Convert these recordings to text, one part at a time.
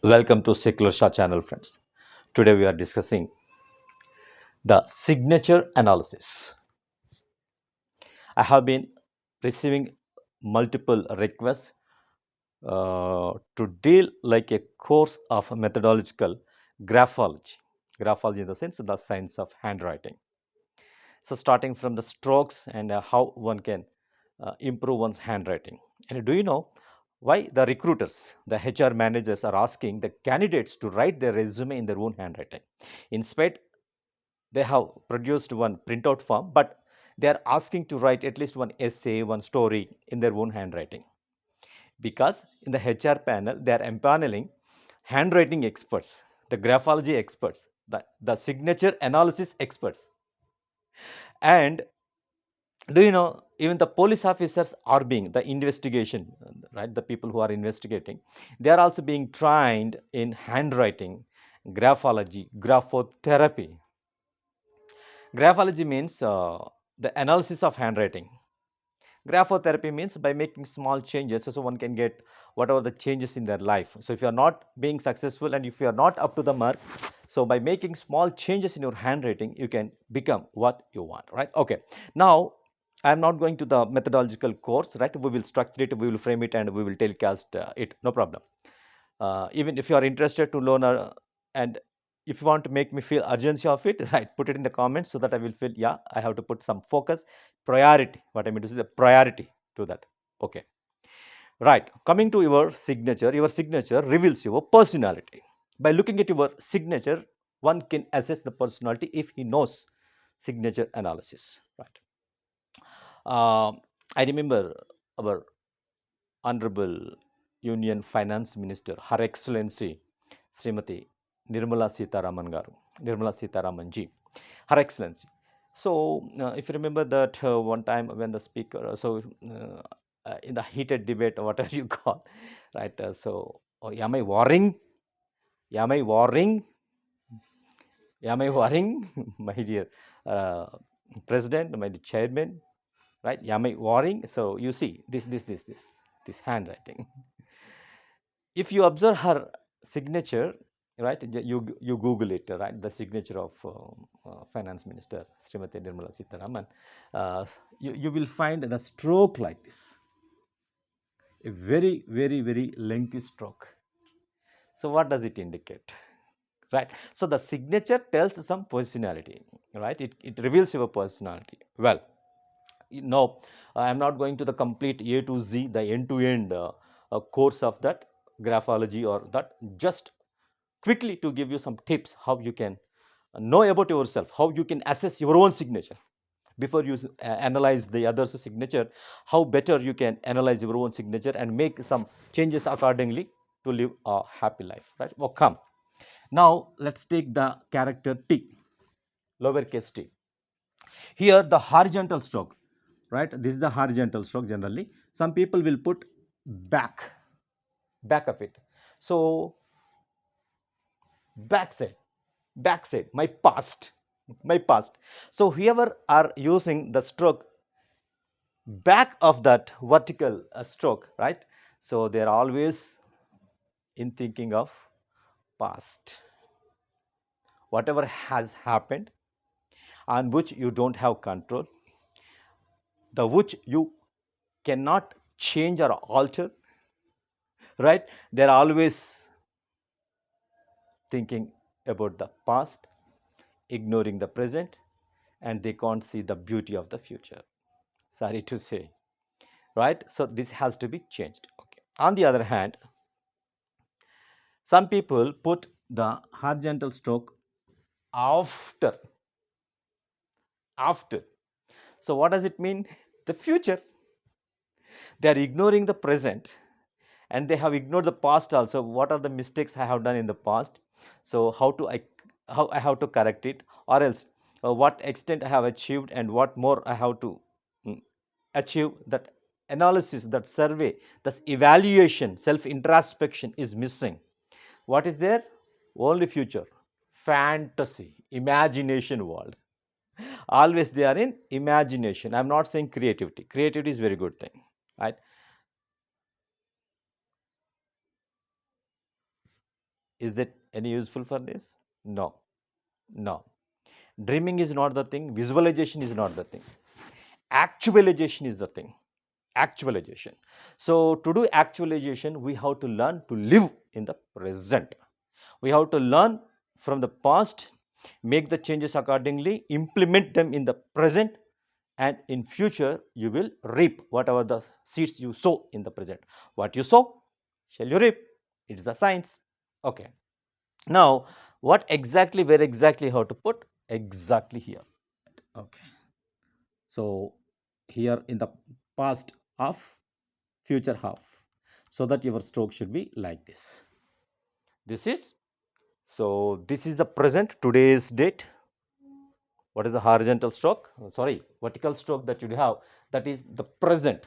Welcome to Secular Shah channel, friends. Today we are discussing the signature analysis. I have been receiving multiple requests to deal like a course of methodological graphology. Graphology in the sense the science of handwriting. So starting from the strokes and how one can improve one's handwriting. And do you know why the recruiters, the HR managers are asking the candidates to write their resume in their own handwriting? Instead, they have produced one printout form, but they are asking to write at least one essay, one story in their own handwriting. Because in the HR panel, they are empaneling handwriting experts, the graphology experts, the signature analysis experts. And do you know, even the police officers are being the investigation, right? The people who are investigating, they are also being trained in handwriting, graphology, graphotherapy. Graphology means the analysis of handwriting. Graphotherapy means by making small changes so one can get whatever the changes in their life. So if you are not being successful and if you are not up to the mark, so by making small changes in your handwriting, you can become what you want, right? Okay. Now, I am not going to the methodological course, right? We will structure it, we will frame it, and we will telecast it. No problem. Even if you are interested to learn and if you want to make me feel urgency of it, right, put it in the comments so that I will feel, yeah, I have to put some focus, priority. What I mean to say, the priority to that. Okay. Right. Coming to your signature reveals your personality. By looking at your signature, one can assess the personality if he knows signature analysis. Right. I remember our Honorable Union Finance Minister, Her Excellency Srimati Nirmala Sitaraman Garu, Nirmala Sitaraman ji, Her Excellency. So, if you remember that one time when the speaker, in the heated debate, whatever you call, right? Am I worrying? Am I worrying? Am I worrying, my dear uh, President, my dear Chairman, right? Am I worrying? So you see this handwriting. If you observe her signature, right, you Google it, right, the signature of Finance Minister Srimati Nirmala Sitharaman, you will find the stroke like this, a very lengthy stroke. So what does it indicate? Right. So the signature tells some personality, right? It reveals your personality. Well, no, I am not going to the complete A to Z, the end to end course of that graphology or that. Just quickly to give you some tips how you can know about yourself, how you can assess your own signature before you analyze the other's signature, how better you can analyze your own signature and make some changes accordingly to live a happy life, right? Well, come. Now, let's take the character T, lowercase t. Here, the horizontal stroke, right? This is the horizontal stroke generally. Some people will put back, back of it. So, backside, backside, my past. So, whoever are using the stroke back of that vertical stroke, right? So, they are always in thinking of past, whatever has happened on which you don't have control, the which you cannot change or alter, right? They're always thinking about the past, ignoring the present, and they can't see the beauty of the future. Sorry to say, right? So this has to be changed. Okay. On the other hand, some people put the horizontal stroke after, after. So what does it mean? The future. They are ignoring the present and they have ignored the past also. What are the mistakes I have done in the past? So how I have to correct it, or else what extent I have achieved and what more I have to mm, achieve. That analysis, that survey, that evaluation, self introspection is missing. What is there? Only future, fantasy, imagination world. Always they are in imagination. I'm not saying creativity. Creativity is very good thing, right? Is that any useful for this? No. No. Dreaming is not the thing. Visualization is not the thing. Actualization is the thing. Actualization. So, to do actualization, we have to learn to live in the present. We have to learn from the past, make the changes accordingly, implement them in the present, and in future you will reap whatever the seeds you sow in the present. What you sow shall you reap. It's the science. Okay. Now, what exactly, where exactly, how to put? Exactly here. Okay. So, here in the past half, future half, so that your stroke should be like this. This is, so this is the present, today's date. What is the horizontal stroke? Sorry, vertical stroke that you have, that is the present.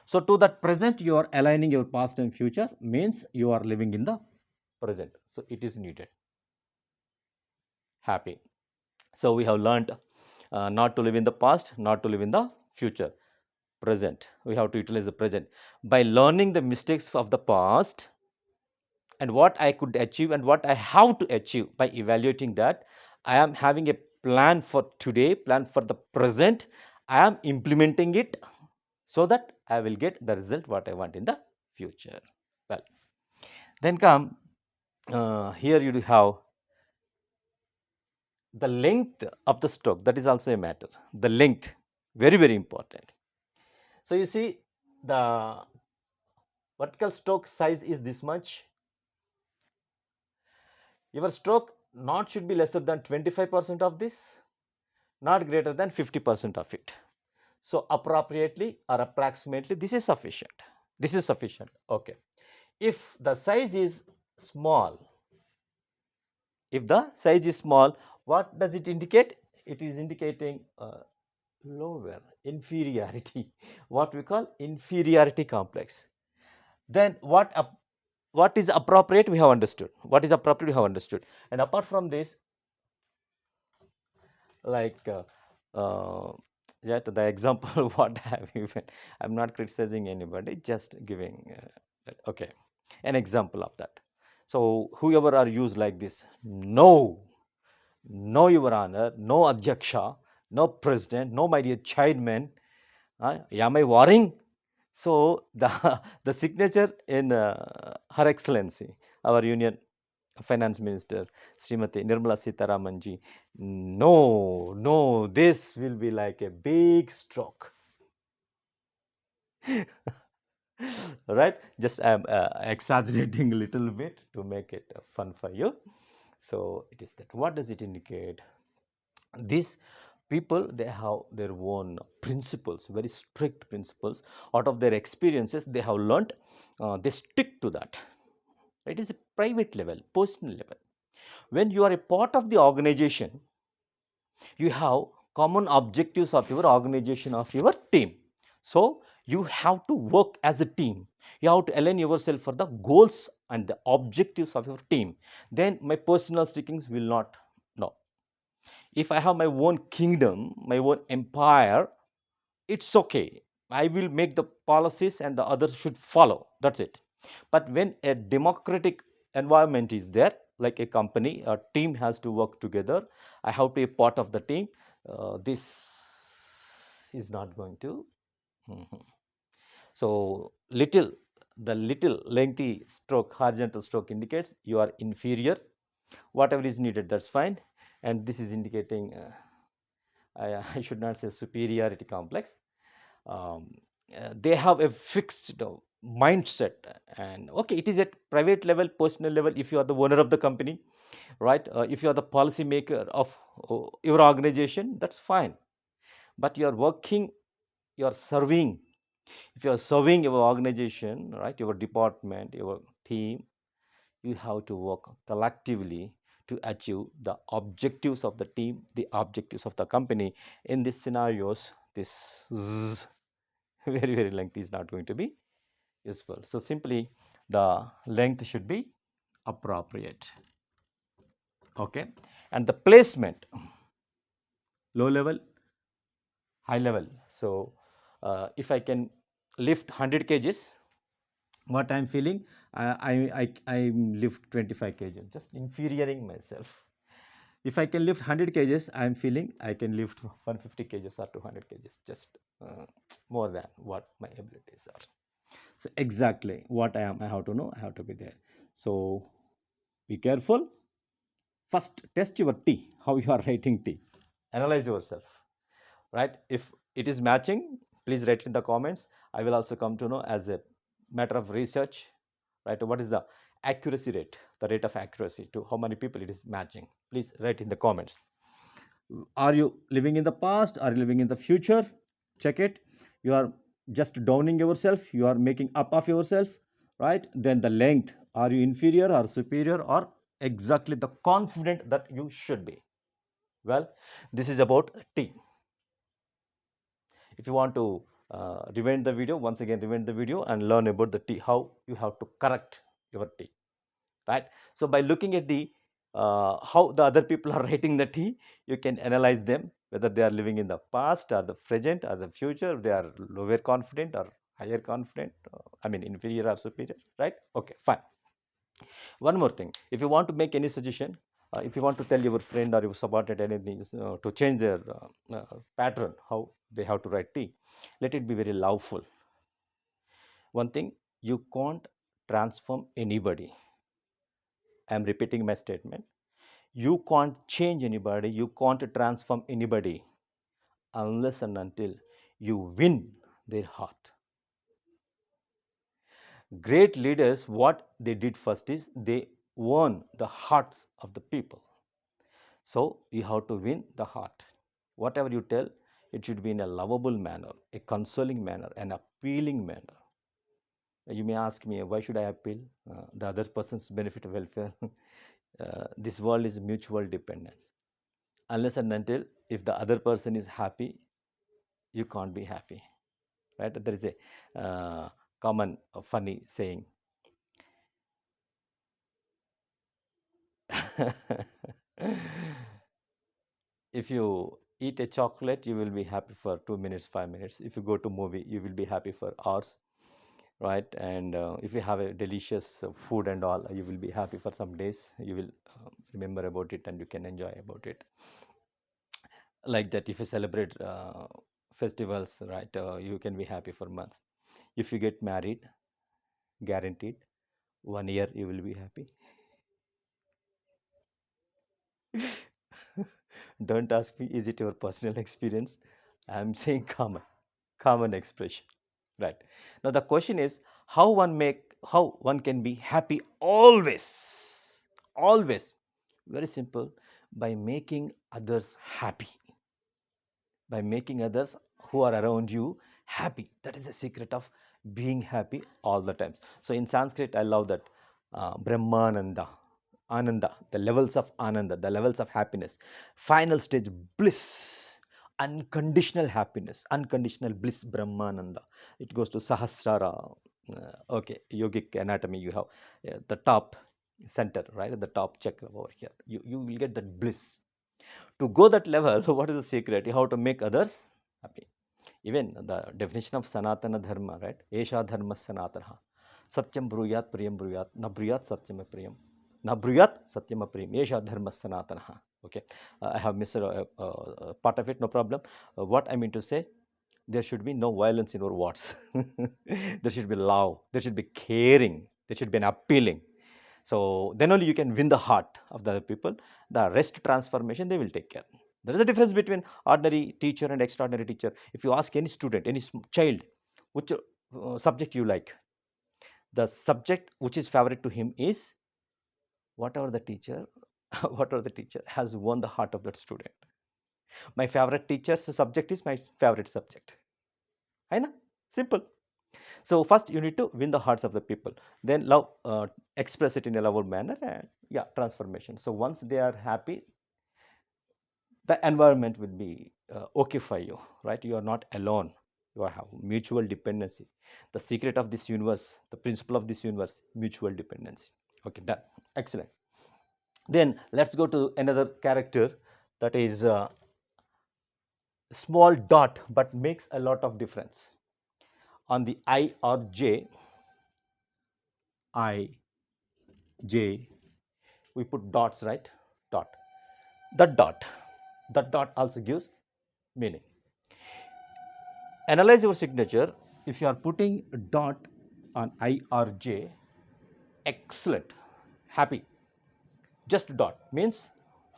So, to that present, you are aligning your past and future, means you are living in the present. So, it is needed. Happy. So, we have learnt not to live in the past, not to live in the future. Present. We have to utilize the present. By learning the mistakes of the past and what I could achieve and what I have to achieve, by evaluating that, I am having a plan for today, plan for the present. I am implementing it so that I will get the result what I want in the future. Well, then come here you have the length of the stroke. That is also a matter. The length, very, very important. So, you see the vertical stroke size is this much. Your stroke not should be lesser than 25% of this, not greater than 50% of it. So, appropriately or approximately this is sufficient. This is sufficient. Okay. If the size is small, if the size is small, what does it indicate? It is indicating lower inferiority, what we call inferiority complex. Then what is appropriate we have understood. What is appropriate we have understood. And apart from this, like the example what I have given, I'm not criticizing anybody, just giving okay, an example of that. So, whoever are used like this, no, no, Your Honor, no Adhyaksha, no President, no, my dear chairman, am I worrying? So, the signature in Her Excellency, our Union Finance Minister, Srimati Nirmala Sitharaman ji, no, no, this will be like a big stroke. Right? Just I am exaggerating a little bit to make it fun for you. So, it is that. What does it indicate? These people, they have their own principles, very strict principles. Out of their experiences, they have learnt, they stick to that. It is a private level, personal level. When you are a part of the organization, you have common objectives of your organization, of your team. So, you have to work as a team. You have to align yourself for the goals and the objectives of your team. Then my personal stickings will not. No. If I have my own kingdom, my own empire, it's okay. I will make the policies and the others should follow. That's it. But when a democratic environment is there, like a company, a team has to work together. I have to be a part of the team. This is not going to. Mhm. So, the little lengthy stroke, horizontal stroke indicates you are inferior. Whatever is needed, that's fine. And this is indicating, I should not say superiority complex. Um, they have a fixed mindset, and okay, it is at private level, personal level. If you are the owner of the company, right? If you are the policy maker of your organization, that's fine. But you are working, you are serving. If you are serving your organization, right, your department, your team, you have to work collectively to achieve the objectives of the team, the objectives of the company. In these scenarios, this very, very lengthy is not going to be useful. So, simply the length should be appropriate. Okay. And the placement, low level, high level. So, if I can lift 100 kgs, what I am feeling, I lift 25 kg, just inferioring myself. If I can lift 100 kgs, I am feeling I can lift 150 kgs or 200 kgs, just uh, more than what my abilities are. So exactly what I am, I have to know, I have to be there. So be careful. First, test your tea, how you are writing tea. Analyze yourself, right? If it is matching, please write in the comments. I will also come to know as a matter of research, right? What is the accuracy rate, the rate of accuracy to how many people it is matching? Please write in the comments. Are you living in the past? Are you living in the future? Check it. You are just downing yourself. You are making up of yourself, right? Then the length. Are you inferior or superior or exactly the confident that you should be? Well, this is about T. If you want to rewind the video, once again rewind the video and learn about the T, how you have to correct your T, right? So by looking at the how the other people are writing the T, you can analyze them whether they are living in the past or the present or the future. They are lower confident or higher confident. I mean inferior or superior, right? Okay, fine. One more thing, if you want to make any suggestion, if you want to tell your friend or your subordinate anything to change their pattern, how they have to write T, let it be very loveful. One thing, you can't transform anybody. I am repeating my statement. You can't change anybody, you can't transform anybody unless and until you win their heart. Great leaders, what they did first is they won the hearts of the people. So you have to win the heart. Whatever you tell, it should be in a lovable manner, a consoling manner, an appealing manner. You may ask me, why should I appeal? The other person's benefit welfare. This world is mutual dependence. Unless and until if the other person is happy, you can't be happy, right? There is a common funny saying. If you eat a chocolate, you will be happy for 2 minutes, 5 minutes. If you go to movie, you will be happy for hours, right? And if you have a delicious food and all, you will be happy for some days. You will remember about it and you can enjoy about it. Like that, if you celebrate festivals, right, you can be happy for months. If you get married, guaranteed 1 year you will be happy. Don't ask me, is it your personal experience? I'm saying common expression, right? Now the question is, how one can be happy always, always. Very simple, by making others happy, by making others who are around you happy. That is the secret of being happy all the times. So in Sanskrit, I love that Brahmananda, Ananda, the levels of Ananda, the levels of happiness. Final stage, bliss, unconditional happiness, unconditional bliss, Brahmananda. It goes to Sahasrara. Okay, yogic anatomy, you have the top center, right? At the top chakra over here. You will get that bliss. To go that level, so what is the secret? You have to make others happy. Even the definition of Sanatana Dharma, right? Esha Dharma Sanatana. Satyam Bruyat Priyam Bruyat. Na Bruyat Satyam Priyam. Na Bruyat Satyam Priyam. Esha Dharma Sanatana. Okay. I have missed part of it, no problem. What I mean to say, there should be no violence in our words. There should be love. There should be caring. There should be an appealing. So then only you can win the heart of the other people. The rest transformation they will take care. There is a difference between ordinary teacher and extraordinary teacher. If you ask any student, any child, which subject you like, the subject which is favorite to him is whatever the teacher, whatever the teacher has won the heart of that student. My favorite teacher's subject is my favorite subject. I know, simple. So first you need to win the hearts of the people. Then love, express it in a lovable manner, and yeah, transformation. So once they are happy, the environment will be okay for you, right? You are not alone. You have mutual dependency. The secret of this universe, the principle of this universe, mutual dependency. Okay, done. Excellent. Then let's go to another character, that is small dot but makes a lot of difference. On the I or J, I, J, we put dots, right? Dot. That dot, that dot also gives meaning. Analyze your signature. If you are putting a dot on I or J, excellent, happy. Just dot means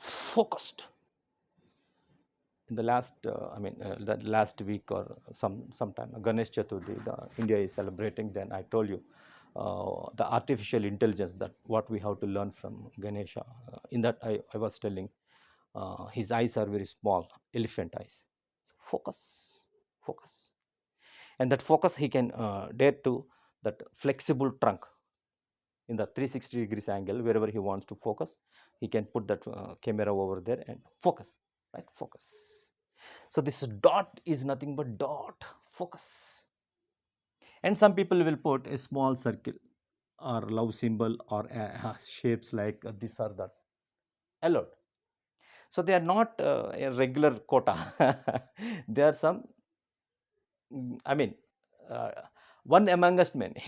focused. In the last, that last week or sometime, Ganesh Chaturthi, India is celebrating. Then I told you the artificial intelligence, that what we have to learn from Ganesha. In that, I was telling his eyes are very small, elephant eyes. So focus, focus, and that focus he can dare to that flexible trunk in the 360 degrees angle wherever he wants to focus. He can put that camera over there and focus, right? Focus. So this dot is nothing but dot, focus. And some people will put a small circle or love symbol or shapes like this or that. Allowed. So they are not a regular quota. They are some, I mean, uh, one among us many.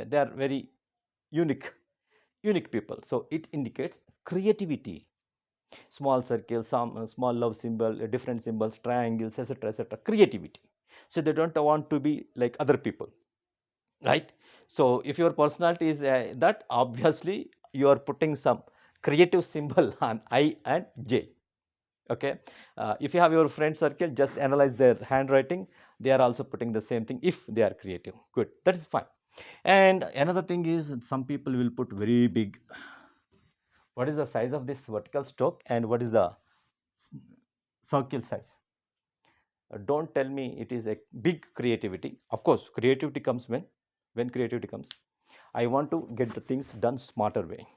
They are very unique, unique people. So it indicates creativity. Small circles, some small love symbol, different symbols, triangles, etc., etc. Creativity. So they don't want to be like other people, right? So if your personality is that, obviously you are putting some creative symbol on I and J. Okay, if you have your friend circle, just analyze their handwriting. They are also putting the same thing if they are creative. Good, that is fine. And another thing is, some people will put very big. What is the size of this vertical stroke and what is the circle size? Don't tell me it is a big creativity. Of course, creativity comes when creativity comes. I want to get the things done smarter way.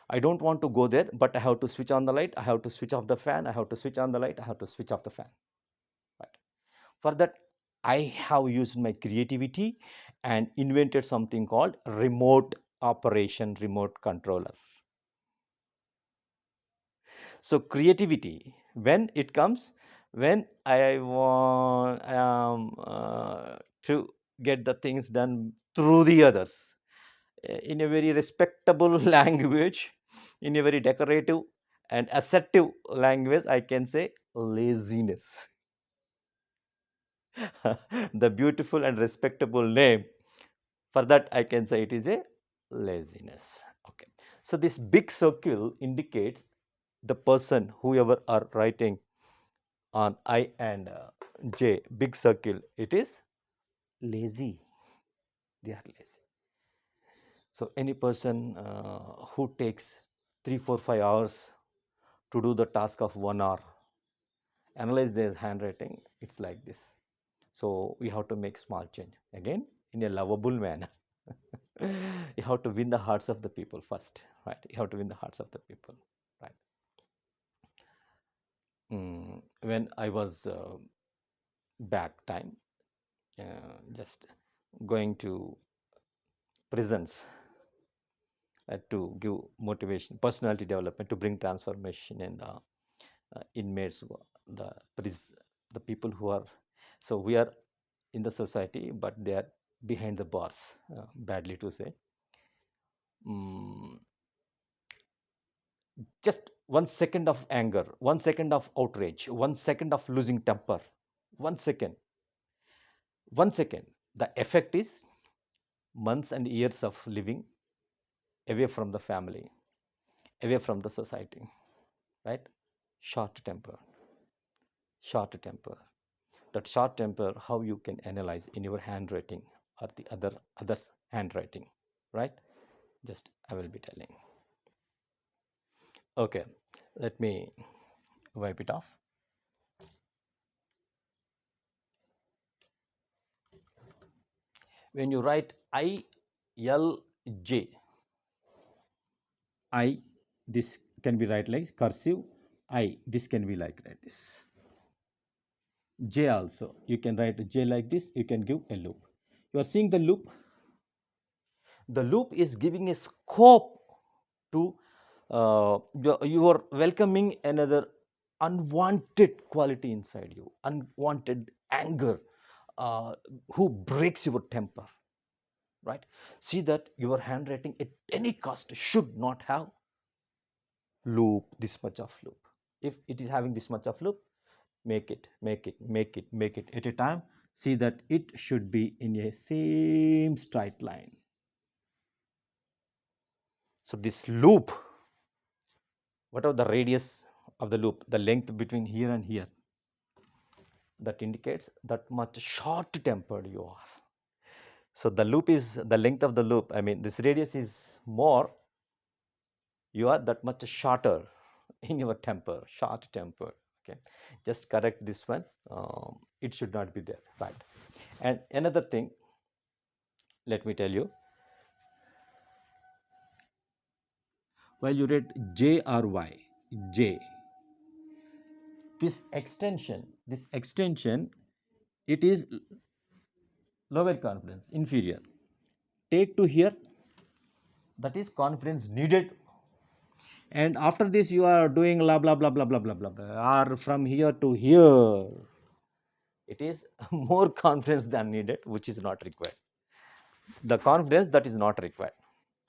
I don't want to go there, but I have to switch on the light. I have to switch off the fan. I have to switch on the light. I have to switch off the fan. Right. For that, I have used my creativity and invented something called remote operation, remote controller. So creativity, when it comes, when I want to get the things done through the others in a very respectable language, in a very decorative and assertive language, I can say laziness. The beautiful and respectable name for that, I can say it is a laziness. Okay. So this big circle indicates the person, whoever are writing on I and J, big circle, it is lazy. They are lazy. So any person who takes 3, 4, 5 hours to do the task of 1 hour, analyze their handwriting, it's like this. So we have to make small change again in a lovable manner. You have to win the hearts of the people first, right? You have to win the hearts of the people, right? When I was back time, just going to prisons to give motivation, personality development, to bring transformation in the inmates, the the people who are, so we are in the society, but they are behind the bars, badly to say. Mm, just 1 second of anger, 1 second of outrage, 1 second of losing temper, 1 second, 1 second. The effect is months and years of living away from the family, away from the society, right? Short temper, short temper. That short temper, how you can analyze in your handwriting or the others handwriting, right? Just I will be telling. Okay, let me wipe it off. When you write I L J, I, this can be write like cursive. I, this can be like this. J also, you can write J like this. You can give a loop. You are seeing the loop. The loop is giving a scope to you are welcoming another unwanted quality inside you, unwanted anger, who breaks your temper. right? See that your handwriting at any cost should not have loop, this much of loop. If it is having this much of loop, make it at a time. See that it should be in a same straight line. So this loop, whatever the radius of the loop, the length between here and here, that indicates that much short tempered you are. So the loop is the length of the loop, I mean this radius is more, you are that much shorter in your temper, short temper. Okay, just correct this one. It should not be there, right? And another thing, let me tell you, while you read J or Y, J, this extension, it is lower confidence, inferior. Take to here, that is confidence needed, and after this you are doing blah blah blah blah blah blah blah blah, or from here to here, it is more confidence than needed, which is not required. The confidence that is not required.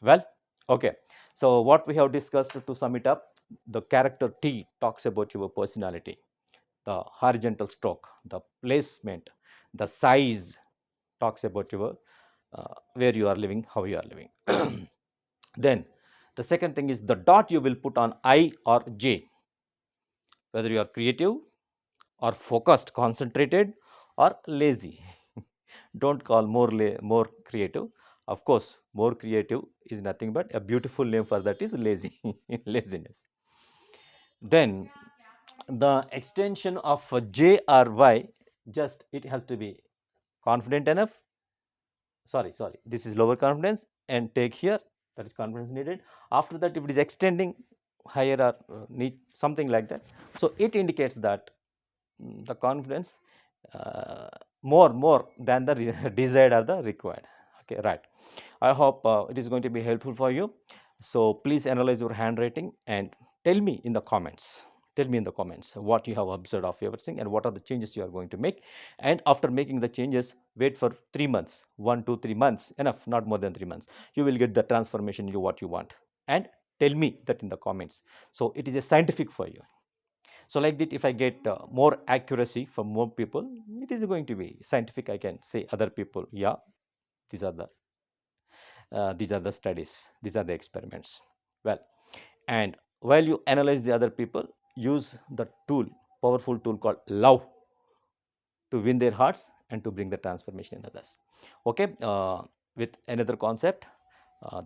Well, okay. So what we have discussed, to sum it up, the character T talks about your personality, the horizontal stroke, the placement, the size talks about your where you are living, how you are living. Then the second thing is the dot you will put on I or J, whether you are creative or focused, concentrated, or lazy. Don't call more creative. Of course, more creative is nothing but a beautiful name for that is lazy, laziness. Then the extension of J or Y, just it has to be confident enough. Sorry, this is lower confidence, and take here, that is confidence needed. After that, if it is extending higher or need something like that, so it indicates that the confidence uh, more than the desired or the required. Okay, right. I hope it is going to be helpful for you. So please analyze your handwriting and tell me in the comments. Tell me in the comments what you have observed of everything and what are the changes you are going to make. And after making the changes, wait for 3 months, 1 to 3 months, enough, not more than 3 months. You will get the transformation you what you want. And tell me that in the comments. So it is a scientific for you. So like that, if I get more accuracy from more people, it is going to be scientific. I can say other people, yeah, these are the studies, these are the experiments. Well, and while you analyze the other people, use the tool, powerful tool called love, to win their hearts and to bring the transformation in others. Okay, with another concept,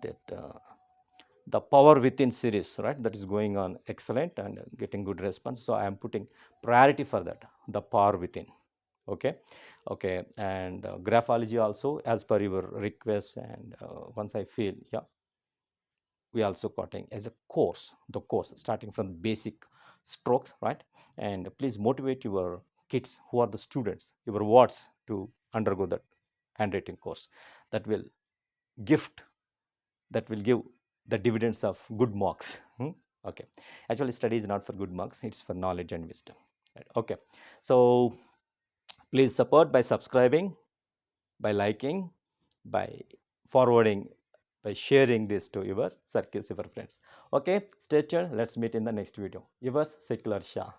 that the power within series, right, that is going on excellent and getting good response. So I am putting priority for that, the power within. Okay, and graphology also, as per your request, and once I feel, yeah, we also cutting as a course, the course starting from basic strokes, right? And please motivate your kids who are the students, your wards, to undergo that handwriting course. That will gift, that will give the dividends of good marks. Okay, actually study is not for good marks, it's for knowledge and wisdom, right? Okay, so please support by subscribing, by liking, by forwarding, by sharing this to your circles, your friends. Okay, stay tuned. Let's meet in the next video. Yours, Secular Shah.